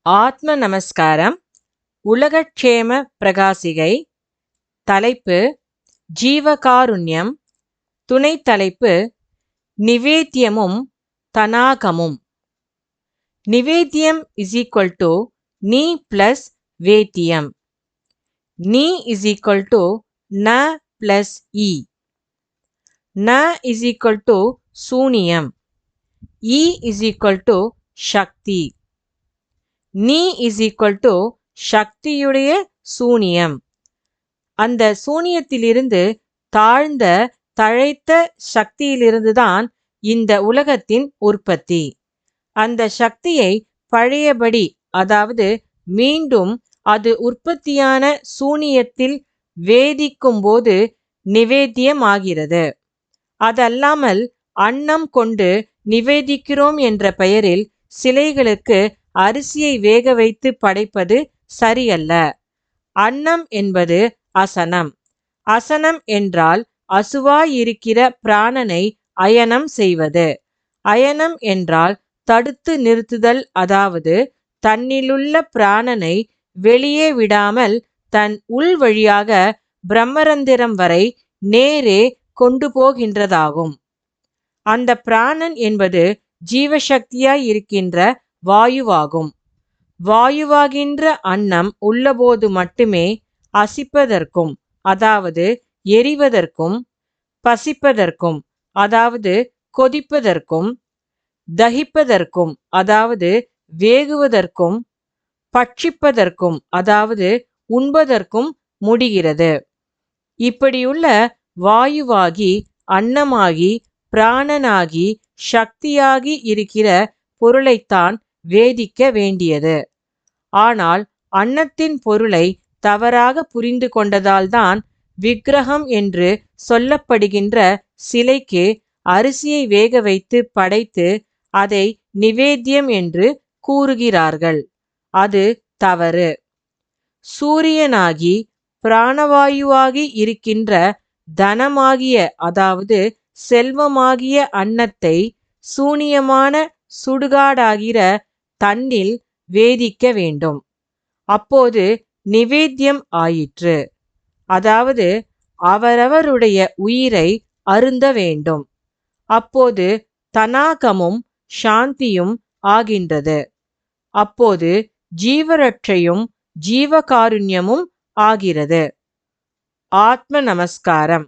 ஆத்ம நமஸ்காரம். உலகக்ஷேம பிரகாசிகை. தலைப்பு ஜீவகாருண்யம். துணை தலைப்பு நிவேத்தியமும் தனாகமும். நிவேத்தியம் இஸ் ஈக்குவல் டு நீ பிளஸ் வேத்தியம். நீ இஸ் ஈக்குவல் டு ந பிளஸ் இ. ந இஸ் ஈக்குவல் டு சூனியம். இ இஸ் ஈக்குவல் டு சக்தி. நீ இஸ் ஈக்குவல் டு சக்தியுடைய சூனியம். அந்த சூனியத்திலிருந்து தாழ்ந்த தழைத்த சக்தியிலிருந்துதான் இந்த உலகத்தின் உற்பத்தி. அந்த சக்தியை பழையபடி, அதாவது மீண்டும் அது உற்பத்தியான சூனியத்தில் வேதிக்கும் போது நிவேத்தியம் ஆகிறது. அதல்லாமல் அன்னம் கொண்டு நிவேதிக்கிறோம் என்ற பெயரில் சிலைகளுக்கு அரிசியை வேக வைத்து படைப்பது சரியல்ல. அன்னம் என்பது அசனம். அசனம் என்றால் அசுவாயிருக்கிற பிராணனை அயனம் செய்வது. அயனம் என்றால் தடுத்து நிறுத்துதல், அதாவது தன்னிலுள்ள பிராணனை வெளியே விடாமல் தன் உள் வழியாக பிரம்மரந்திரம் வரை நேரே கொண்டு போகின்றதாகும். அந்த பிராணன் என்பது ஜீவசக்தியாய் இருக்கின்ற வாயுவாகும். வாயுவாகின்ற அன்னம் உள்ளபோது மட்டுமே அசிப்பதற்கும், அதாவது எரிவதற்கும், பசிப்பதற்கும், அதாவது கொதிப்பதற்கும், தகிப்பதற்கும், அதாவது வேகுவதற்கும், பட்சிப்பதற்கும், அதாவது உண்பதற்கும் முடிகிறது. இப்படியுள்ள வாயுவாகி, அன்னமாகி, பிராணனாகி, சக்தியாகி இருக்கிற பொருளைத்தான் வேதிக்க வேண்டியது. ஆனால் அன்னத்தின் பொருளை தவறாக புரிந்து கொண்டதால்தான் விக்கிரகம் என்று சொல்லப்படுகின்ற சிலைக்கு அரிசியை வேக வைத்து படைத்து அதை நிவேத்தியம் என்று கூறுகிறார்கள். அது தவறு. சூரியனாகி பிராணவாயுவாகி இருக்கின்ற தனமாகிய, அதாவது செல்வமாகிய அன்னத்தை சூனியமான சுடுகாடாகிற தன்னில் வேதிக்க வேண்டும். அப்போது நிவேத்தியம் ஆயிற்று. அதாவது அவரவருடைய உயிரை அருந்த வேண்டும். அப்போது தனாகமும் சாந்தியும் ஆகின்றது. அப்போது ஜீவரட்சையும் ஜீவகாருண்யமும் ஆகிறது. ஆத்ம நமஸ்காரம்.